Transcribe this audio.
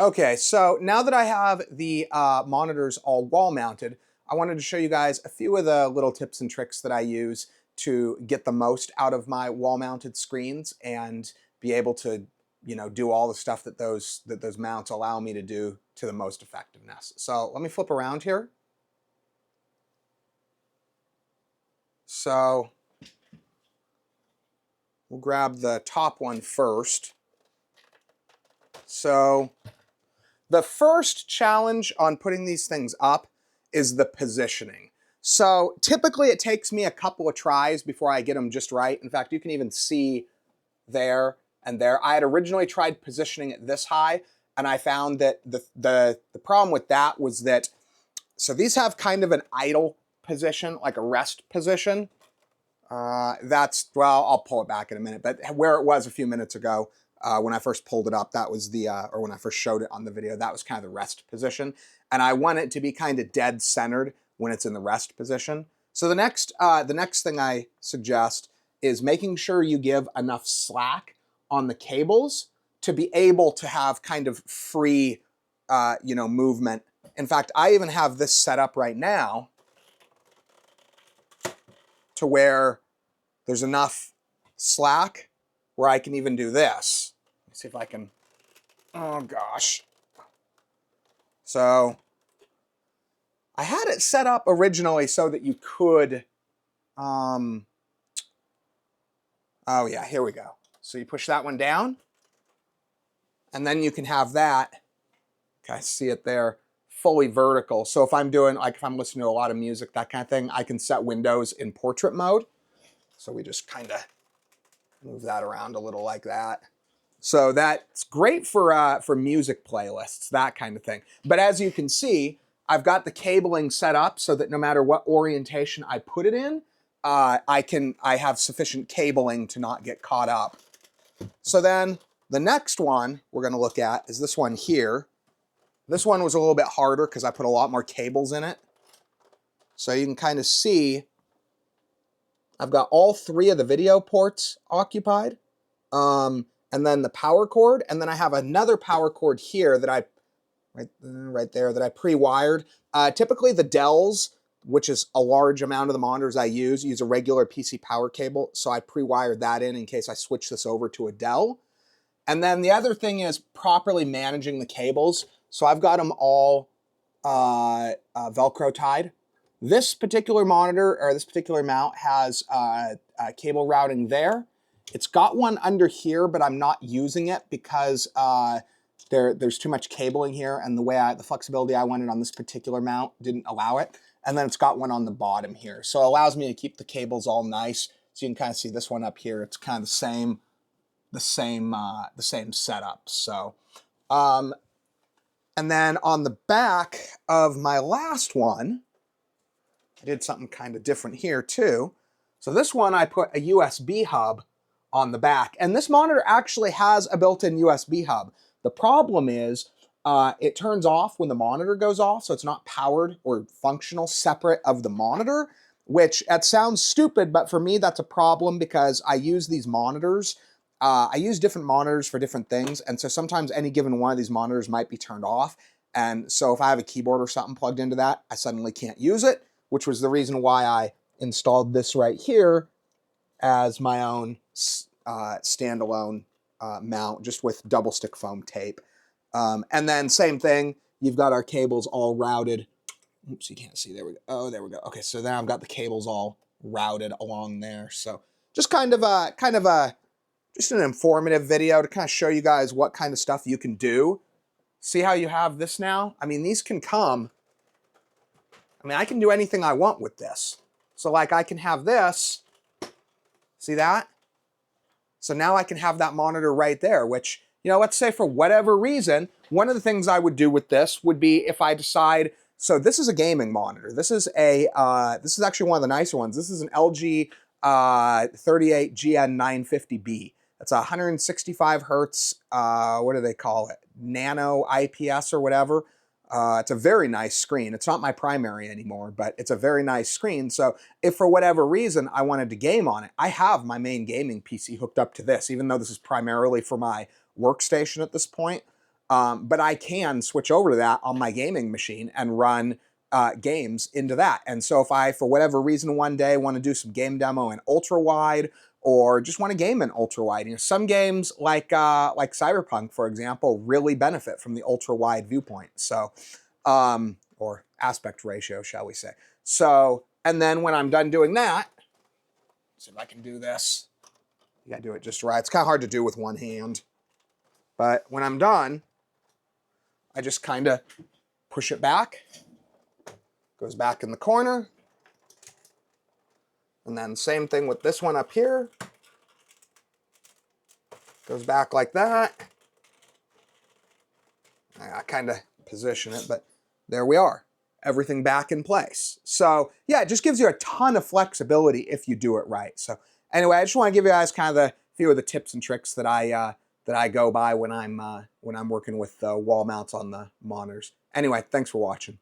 Okay, so now that I have the monitors all wall mounted, I wanted to show you guys a few of the little tips and tricks that I use to get the most out of my wall mounted screens and be able to, do all the stuff that those mounts allow me to do to the most effectiveness. So let me flip around here. So we'll grab the top one first. So the first challenge on putting these things up is the positioning. So typically it takes me a couple of tries before I get them just right. In fact, you can even see there and there. I had originally tried positioning it this high, and I found that the problem with that was that, so these have kind of an idle position, like a rest position. Well, I'll pull it back in a minute, but where it was a few minutes ago, when I first pulled it up, that was the, or when I first showed it on the video, that was kind of the rest position. And I want it to be kind of dead centered when it's in the rest position. So the next thing I suggest is making sure you give enough slack on the cables to be able to have kind of free, movement. In fact, I even have this set up right now to where there's enough slack where I can even do this. Let's see if I can, oh gosh. So I had it set up originally so that you could, oh yeah, here we go. So you push that one down, and then you can have that, okay, I see it there, fully vertical. So if I'm doing, like if I'm listening to a lot of music, that kind of thing, I can set Windows in portrait mode. So we just kind of move that around a little like that. So that's great for music playlists, that kind of thing. But as you can see, I've got the cabling set up so that no matter what orientation I put it in, I have sufficient cabling to not get caught up. So then the next one we're going to look at is this one here. This one was a little bit harder because I put a lot more cables in it. So you can kind of see I've got all three of the video ports occupied. And then the power cord, and then I have another power cord here that I, right there, that I pre-wired. Typically the Dells, which is a large amount of the monitors I use a regular PC power cable, so I pre-wired that in case I switch this over to a Dell. And then the other thing is properly managing the cables. So I've got them all Velcro tied. This particular monitor, or this particular mount, has cable routing there. It's got one under here, but I'm not using it because there's too much cabling here, and the flexibility I wanted on this particular mount didn't allow it. And then it's got one on the bottom here, so it allows me to keep the cables all nice. So you can kind of see this one up here. It's kind of the same setup. So, and then on the back of my last one, I did something kind of different here too. So this one I put a USB hub on the back, and this monitor actually has a built-in USB hub. The problem is it turns off when the monitor goes off, so it's not powered or functional separate of the monitor, which that sounds stupid, but for me that's a problem because I use these monitors. I use different monitors for different things, and so sometimes any given one of these monitors might be turned off, and so if I have a keyboard or something plugged into that, I suddenly can't use it, which was the reason why I installed this right here as my own standalone mount, just with double stick foam tape. And then same thing, you've got our cables all routed. Oops, you can't see, there we go. Oh, there we go. Okay, so now I've got the cables all routed along there. So just kind of just an informative video to kind of show you guys what kind of stuff you can do. See how you have this now? I mean, these can come, I can do anything I want with this. So like I can have this, see that? So now I can have that monitor right there, which, let's say for whatever reason, one of the things I would do with this would be if I decide, so this is a gaming monitor. This is actually one of the nicer ones. This is an LG 38GN950B. It's 165 hertz, what do they call it? Nano IPS or whatever. It's a very nice screen. It's not my primary anymore, but it's a very nice screen. So if for whatever reason I wanted to game on it, I have my main gaming PC hooked up to this, even though this is primarily for my workstation at this point. But I can switch over to that on my gaming machine and run games into that. And so if I, for whatever reason, one day want to do some game demo in ultra wide, or just want to game in ultra wide, you know, some games like Cyberpunk, for example, really benefit from the ultra wide viewpoint. So, or aspect ratio, shall we say? So, and then when I'm done doing that, let's see if I can do this. You gotta do it just right. It's kind of hard to do with one hand, but when I'm done, I just kind of push it back. Goes back in the corner. And then same thing with this one up here. Goes back like that. I kind of position it, but there we are. Everything back in place. So yeah, it just gives you a ton of flexibility if you do it right. So anyway, I just want to give you guys kind of a few of the tips and tricks that I go by when I'm working with wall mounts on the monitors. Anyway, thanks for watching.